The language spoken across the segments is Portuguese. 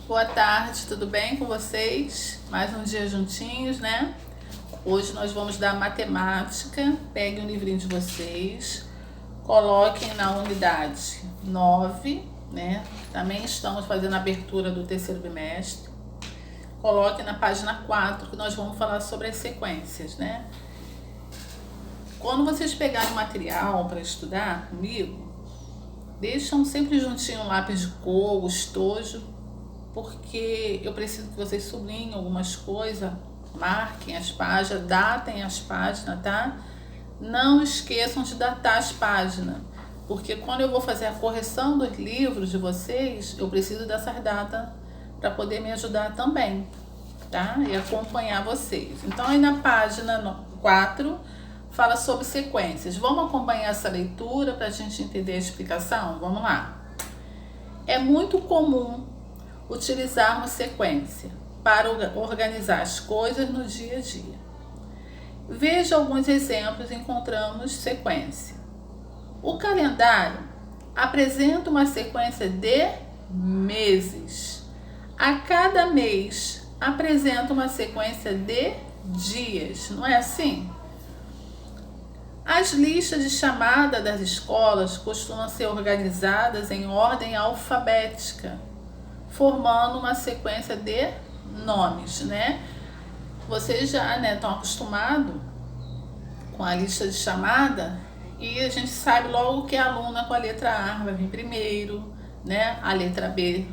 Boa tarde, tudo bem com vocês? Mais um dia juntinhos, né? Hoje nós vamos dar matemática. Peguem o livrinho de vocês, coloquem na unidade 9, né? Também estamos fazendo a abertura do terceiro bimestre. Coloquem na página 4, que nós vamos falar sobre as sequências, né? Quando vocês pegarem o material para estudar comigo, deixam sempre juntinho um lápis de cor, o estojo, porque eu preciso que vocês sublinhem algumas coisas, marquem as páginas, datem as páginas, tá? Não esqueçam de datar as páginas, porque quando eu vou fazer a correção dos livros de vocês, eu preciso dessas datas para poder me ajudar também, tá? E acompanhar vocês. Então, aí na página 4, fala sobre sequências. Vamos acompanhar essa leitura para a gente entender a explicação? Vamos lá. É muito comum utilizarmos sequência para organizar as coisas no dia a dia. Veja alguns exemplos e encontramos sequência. O calendário apresenta uma sequência de meses. A cada mês apresenta uma sequência de dias, não é assim? As listas de chamada das escolas costumam ser organizadas em ordem alfabética, formando uma sequência de nomes, né? Vocês já estão acostumados com a lista de chamada e a gente sabe logo que a aluna com a letra A vai vir primeiro, né? A letra B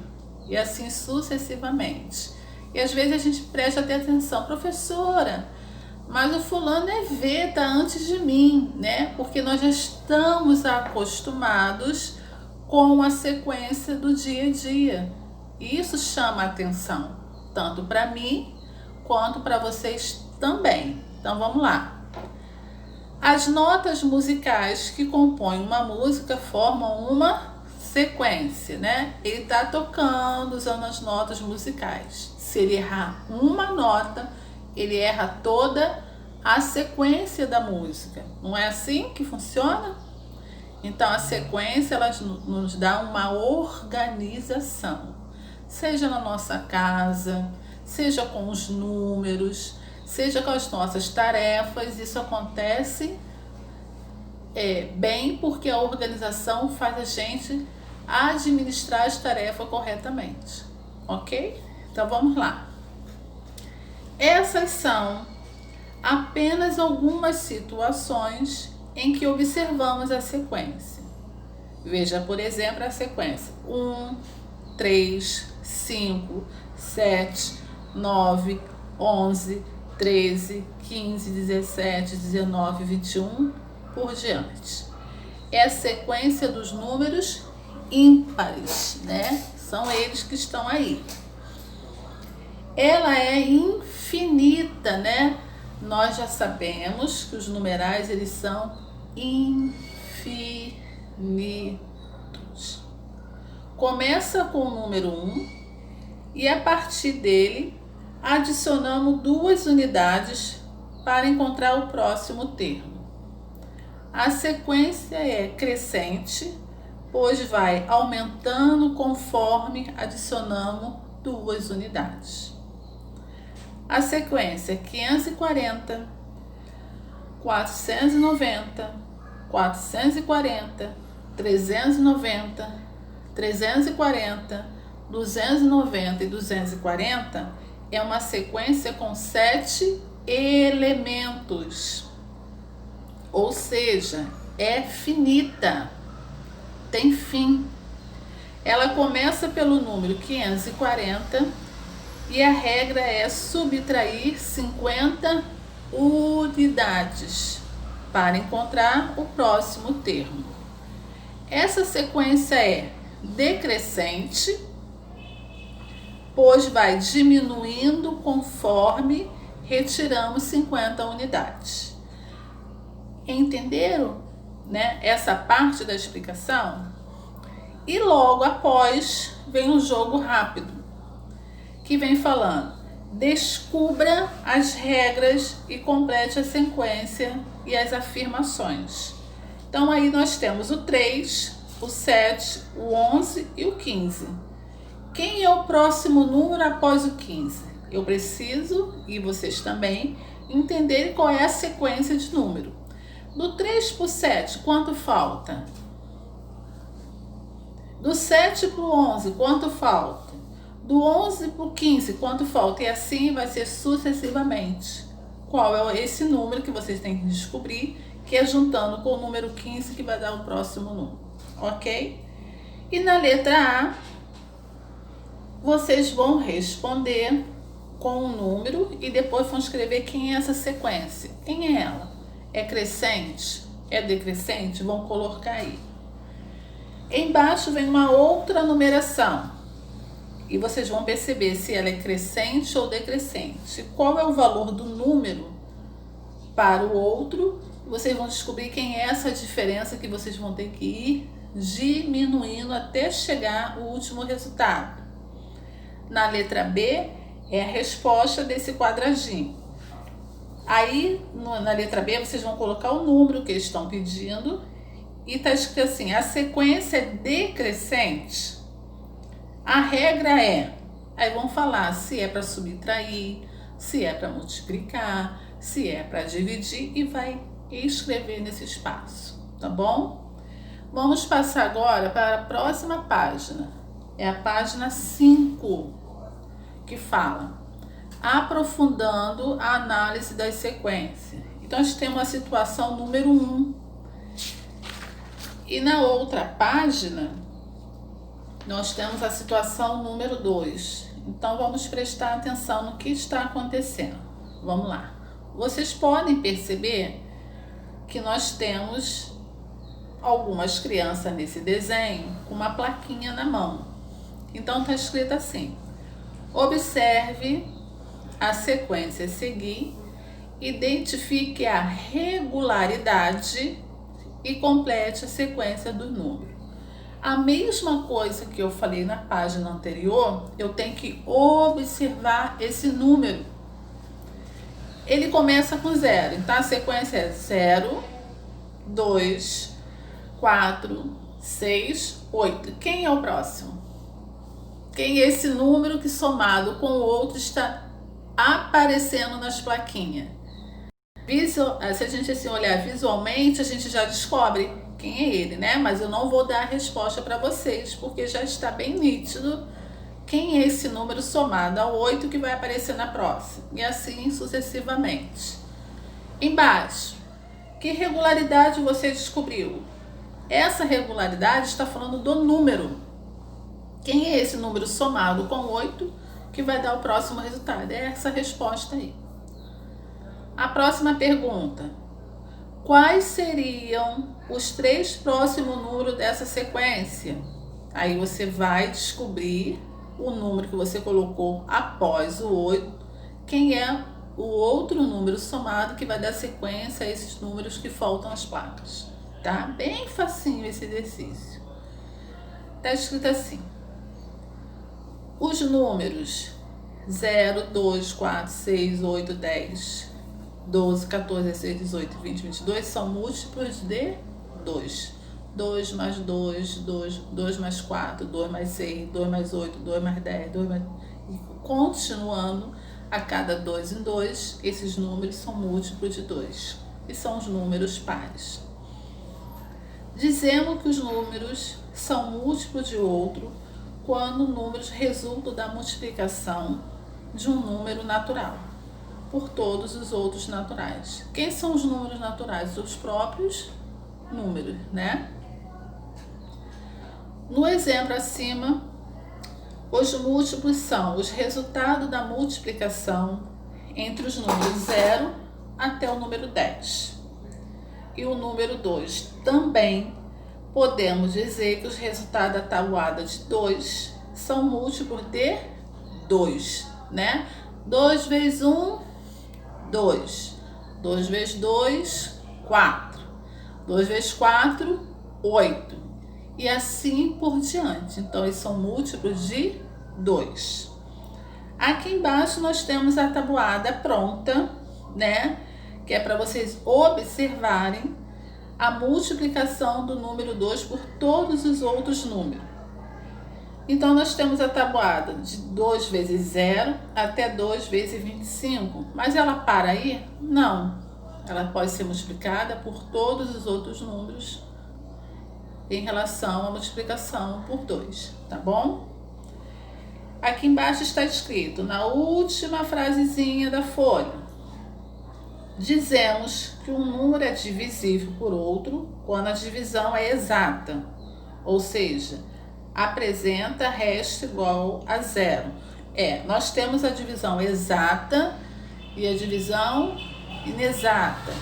e assim sucessivamente. E às vezes a gente presta até atenção, professora, mas o fulano é V, tá antes de mim, né? Porque nós já estamos acostumados com a sequência do dia a dia. Isso chama a atenção, tanto para mim quanto para vocês também. Então vamos lá. As notas musicais que compõem uma música formam uma sequência, né? Ele está tocando usando as notas musicais. Se ele errar uma nota, ele erra toda a sequência da música. Não é assim que funciona? Então a sequência ela nos dá uma organização. Seja na nossa casa, seja com os números, seja com as nossas tarefas, isso acontece bem porque a organização faz a gente administrar as tarefas corretamente, ok? Então vamos lá. Essas são apenas algumas situações em que observamos a sequência. Veja, por exemplo, a sequência 1, 3, 5, 7, 9, 11, 13, 15, 17, 19, 21, por diante. É a sequência dos números ímpares, né? São eles que estão aí. Ela é infinita, né? Nós já sabemos que os numerais eles são infinitos. Começa com o número 1 e a partir dele adicionamos 2 unidades para encontrar o próximo termo. A sequência é crescente, pois vai aumentando conforme adicionamos 2 unidades. A sequência 540, 490, 440, 390, 340, 290 e 240 é uma sequência com 7 elementos. Ou seja, é finita, tem fim. Ela começa pelo número 540 e a regra é subtrair 50 unidades para encontrar o próximo termo. Essa sequência é decrescente, pois vai diminuindo conforme retiramos 50 unidades. Entenderam, né, essa parte da explicação? E logo após vem um jogo rápido, que vem falando, descubra as regras e complete a sequência e as afirmações. Então aí nós temos o 3, o 7, o 11 e o 15. Quem é o próximo número após o 15? Eu preciso, e vocês também, entenderem qual é a sequência de número. Do 3 para o 7, quanto falta? Do 7 para o 11, quanto falta? Do 11 para o 15, quanto falta? E assim vai ser sucessivamente. Qual é esse número que vocês têm que descobrir, que é juntando com o número 15 que vai dar o próximo número, ok? E na letra A, vocês vão responder com o número e depois vão escrever quem é essa sequência. Quem é ela? É crescente? É decrescente? Vão colocar aí. Embaixo vem uma outra numeração. E vocês vão perceber se ela é crescente ou decrescente. Qual é o valor do número para o outro? Vocês vão descobrir quem é essa diferença que vocês vão ter que ir diminuindo até chegar ao último resultado. Na letra B é a resposta desse quadradinho. Aí, na letra B, vocês vão colocar o número que eles estão pedindo. E está escrito assim, a sequência é decrescente. A regra é, aí vão falar se é para subtrair, se é para multiplicar, se é para dividir e vai escrever nesse espaço, tá bom? Vamos passar agora para a próxima página. É a página 5, que fala aprofundando a análise das sequências. Então, nós temos a situação número 1. E na outra página, nós temos a situação número 2. Então, vamos prestar atenção no que está acontecendo. Vamos lá. Vocês podem perceber que nós temos algumas crianças nesse desenho com uma plaquinha na mão. Então, está escrito assim: observe a sequência a seguir, identifique a regularidade e complete a sequência do número. A mesma coisa que eu falei na página anterior, eu tenho que observar esse número. Ele começa com 0, então a sequência é 0, 2, 4, 6, 8. Quem é o próximo? Quem é esse número que somado com o outro está aparecendo nas plaquinhas? Se a gente assim olhar visualmente, a gente já descobre quem é ele, né? Mas eu não vou dar a resposta para vocês, porque já está bem nítido quem é esse número somado ao 8 que vai aparecer na próxima. E assim sucessivamente. Embaixo, que regularidade você descobriu? Essa regularidade está falando do número. Quem é esse número somado com 8 que vai dar o próximo resultado? É essa resposta aí. A próxima pergunta: quais seriam os 3 próximos números dessa sequência? Aí você vai descobrir o número que você colocou após o 8, quem é o outro número somado que vai dar sequência a esses números que faltam as placas. Tá? Bem facinho esse exercício. Tá escrito assim: os números 0, 2, 4, 6, 8, 10, 12, 14, 16, 18, 20, 22 são múltiplos de 2. 2 mais 2, 2 mais 4, 2 mais 6, 2 mais 8, 2 mais 10, 2 mais... E continuando, a cada 2 em 2, esses números são múltiplos de 2. E são os números pares. Dizemos que os números são múltiplos de outro quando números resultam da multiplicação de um número natural por todos os outros naturais. Quem são os números naturais? Os próprios números, né? No exemplo acima, os múltiplos são os resultados da multiplicação entre os números 0 até o número 10. E o número 2 também podemos dizer que os resultados da tabuada de 2 são múltiplos de 2, né? 2 vezes 1, 2. 2 vezes 2, 4. 2 vezes 4, 8. E assim por diante. Então, eles são múltiplos de 2. Aqui embaixo nós temos a tabuada pronta, né? Que é para vocês observarem a multiplicação do número 2 por todos os outros números. Então, nós temos a tabuada de 2 vezes 0 até 2 vezes 25. Mas ela para aí? Não. Ela pode ser multiplicada por todos os outros números em relação à multiplicação por 2, tá bom? Aqui embaixo está escrito, na última frasezinha da folha, dizemos que um número é divisível por outro quando a divisão é exata, ou seja, apresenta resto igual a 0. Nós temos a divisão exata e a divisão inexata.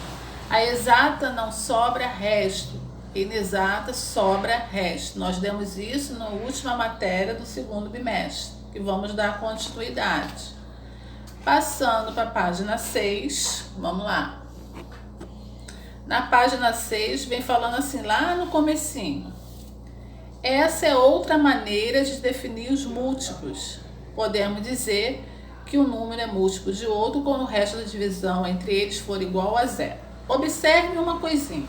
A exata não sobra resto, a inexata sobra resto. Nós demos isso na última matéria do segundo bimestre, que vamos dar continuidade. Passando para a página 6, vamos lá. Na página 6 vem falando assim, lá no comecinho. Essa é outra maneira de definir os múltiplos. Podemos dizer que um número é múltiplo de outro quando o resto da divisão entre eles for igual a 0. Observe uma coisinha.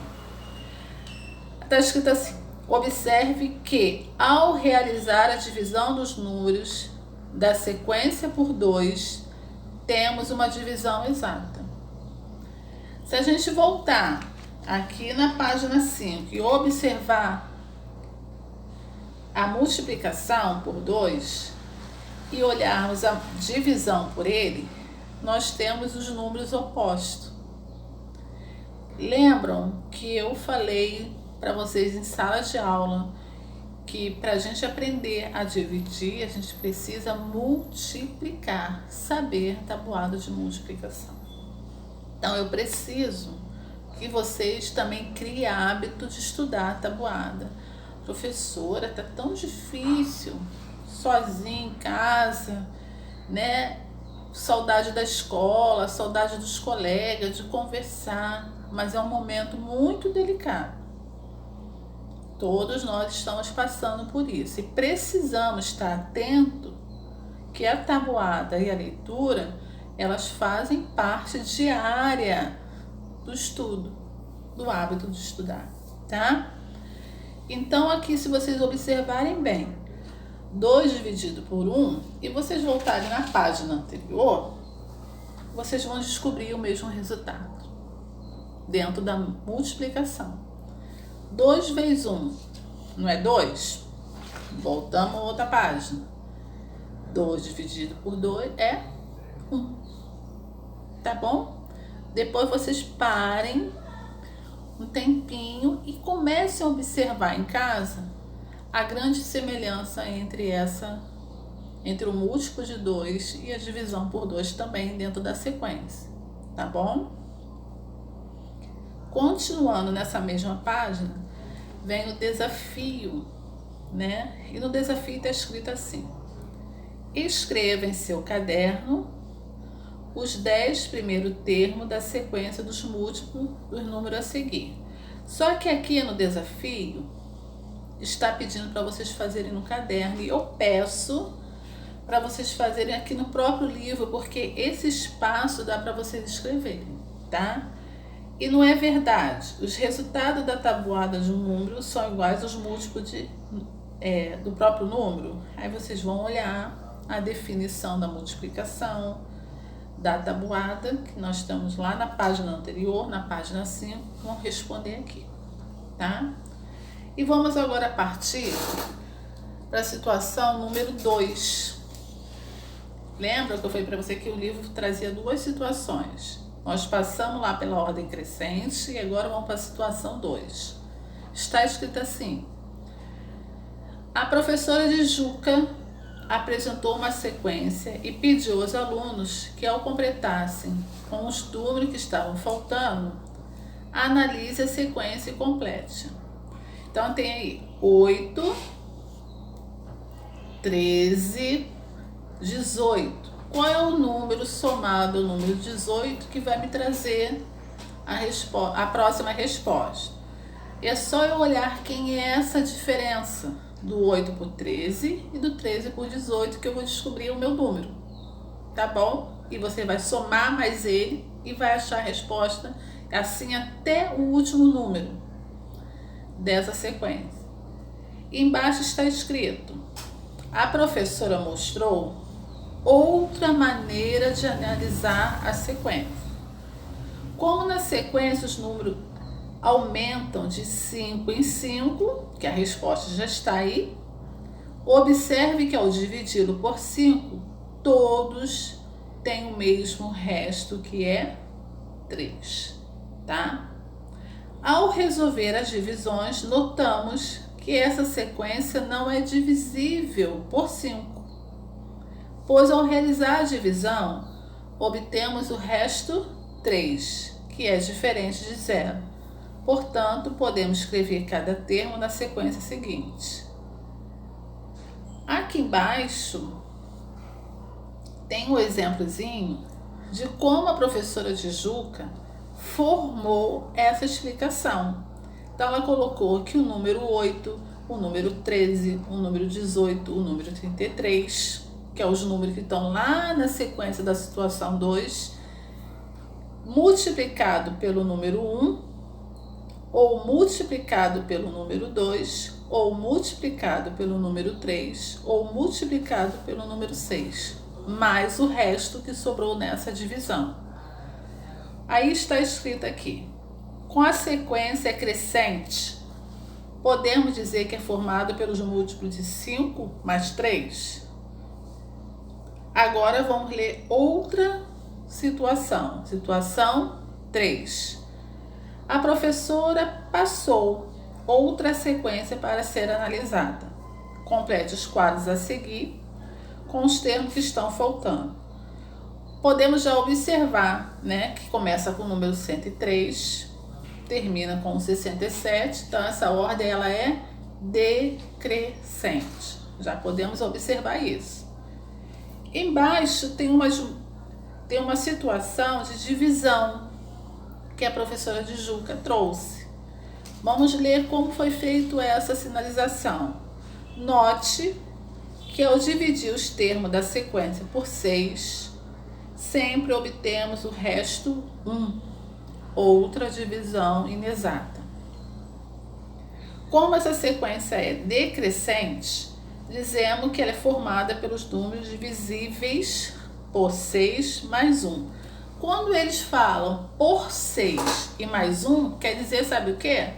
Está escrito assim, observe que ao realizar a divisão dos números da sequência por 2, temos uma divisão exata. Se a gente voltar aqui na página 5 e observar a multiplicação por 2 e olharmos a divisão por ele, nós temos os números opostos. Lembram que eu falei para vocês em sala de aula que para a gente aprender a dividir, a gente precisa multiplicar, saber tabuada de multiplicação. Então eu preciso que vocês também criem hábito de estudar a tabuada. Professora, tá tão difícil, sozinha em casa, né? Saudade da escola, saudade dos colegas, de conversar, mas é um momento muito delicado. Todos nós estamos passando por isso e precisamos estar atento que a tabuada e a leitura, elas fazem parte diária do estudo, do hábito de estudar, tá? Então aqui, se vocês observarem bem, 2 dividido por 1, e vocês voltarem na página anterior, vocês vão descobrir o mesmo resultado dentro da multiplicação. 2 vezes 1, não é 2? Voltamos a outra página. 2 dividido por 2 é 1. Tá bom? Depois vocês parem um tempinho e comecem a observar em casa a grande semelhança entre o múltiplo de 2 e a divisão por 2 também dentro da sequência. Tá bom? Continuando nessa mesma página, vem o desafio, né? E no desafio está escrito assim: escreva em seu caderno os 10 primeiros termos da sequência dos múltiplos dos números a seguir. Só que aqui no desafio está pedindo para vocês fazerem no caderno, e eu peço para vocês fazerem aqui no próprio livro, porque esse espaço dá para vocês escreverem, tá? E não é verdade. Os resultados da tabuada de um número são iguais aos múltiplos do próprio número. Aí vocês vão olhar a definição da multiplicação, da tabuada, que nós estamos lá na página anterior, na página 5, vão responder aqui, tá? E vamos agora partir para a situação número 2. Lembra que eu falei para você que o livro trazia 2 situações? Nós passamos lá pela ordem crescente e agora vamos para a situação 2. Está escrito assim: a professora de Juca apresentou uma sequência e pediu aos alunos que, ao completassem com os números que estavam faltando, analise a sequência e complete. Então tem aí 8, 13, 18. Qual é o número somado ao número 18 que vai me trazer a próxima resposta? É só eu olhar quem é essa diferença do 8 por 13 e do 13 por 18 que eu vou descobrir o meu número, tá bom? E você vai somar mais ele e vai achar a resposta assim até o último número dessa sequência. E embaixo está escrito: A professora mostrou outra maneira de analisar a sequência. Como na sequência os números aumentam de 5 em 5, que a resposta já está aí, observe que ao dividi-lo por 5, todos têm o mesmo resto, que é 3, tá? Ao resolver as divisões, notamos que essa sequência não é divisível por 5, pois ao realizar a divisão, obtemos o resto 3, que é diferente de 0. Portanto, podemos escrever cada termo na sequência seguinte. Aqui embaixo tem um exemplozinho de como a professora Tijuca formou essa explicação. Então, ela colocou aqui o número 8, o número 13, o número 18, o número 33, que é os números que estão lá na sequência da situação 2, multiplicado pelo número 1, ou multiplicado pelo número 2, ou multiplicado pelo número 3, ou multiplicado pelo número 6, mais o resto que sobrou nessa divisão. Aí está escrito aqui, com a sequência crescente, podemos dizer que é formado pelos múltiplos de 5 mais 3? Agora vamos ler outra situação. Situação 3. A professora passou outra sequência para ser analisada. Complete os quadros a seguir com os termos que estão faltando. Podemos já observar, né, que começa com o número 103, termina com o 67, então essa ordem ela é decrescente. Já podemos observar isso. Embaixo tem uma situação de divisão que a professora Tijuca trouxe. Vamos ler como foi feito essa sinalização. Note que ao dividir os termos da sequência por 6, sempre obtemos o resto 1, outra divisão inexata. Como essa sequência é decrescente, dizemos que ela é formada pelos números divisíveis por 6 mais 1. Quando eles falam por 6 e mais 1, quer dizer, sabe o que?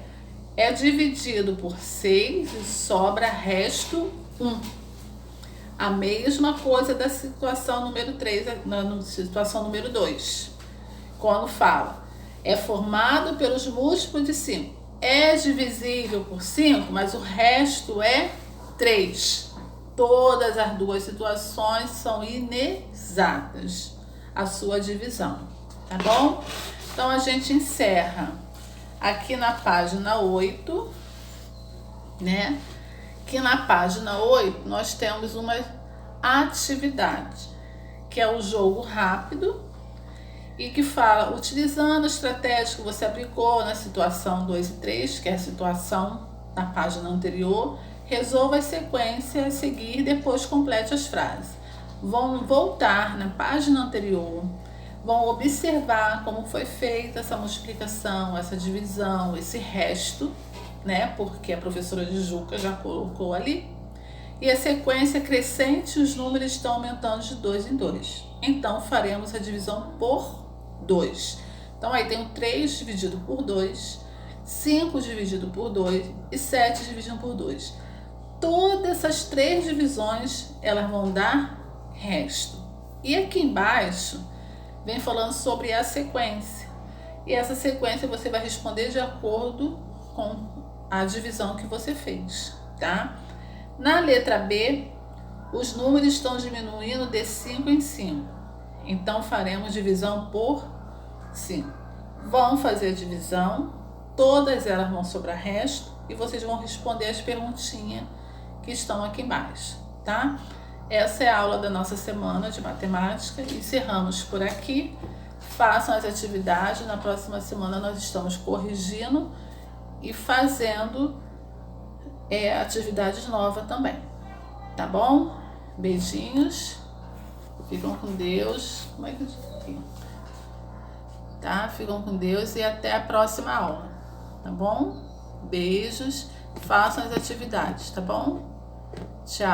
É dividido por 6 e sobra resto 1. A mesma coisa da situação número 3, na situação número 2. Quando fala, é formado pelos múltiplos de 5. É divisível por 5, mas o resto é 3. Todas as duas situações são inexatas, a sua divisão, tá bom? Então, a gente encerra aqui na página 8, né? Que na página 8 nós temos uma atividade, que é o jogo rápido, e que fala, utilizando a estratégia que você aplicou na situação 2 e 3, que é a situação da página anterior, resolva a sequência a seguir e depois complete as frases. Vão voltar na página anterior, vão observar como foi feita essa multiplicação, essa divisão, esse resto, né? Porque a professora Tijuca já colocou ali. E a sequência crescente, os números estão aumentando de 2 em 2. Então, faremos a divisão por 2. Então, aí tem o 3 dividido por 2, 5 dividido por 2 e 7 dividido por 2. Todas essas 3 divisões, elas vão dar resto. E aqui embaixo, vem falando sobre a sequência. E essa sequência você vai responder de acordo com a divisão que você fez, tá? Na letra B, os números estão diminuindo de 5 em 5. Então, faremos divisão por 5. Vão fazer a divisão, todas elas vão sobrar resto e vocês vão responder as perguntinhas que estão aqui embaixo, tá? Essa é a aula da nossa semana de matemática. Encerramos por aqui. Façam as atividades. Na próxima semana nós estamos corrigindo e fazendo atividades novas também, tá bom? Beijinhos, ficam com Deus. Como é que eu digo aqui? Tá? Ficam com Deus e até a próxima aula, tá bom? Beijos, façam as atividades, tá bom? Tchau.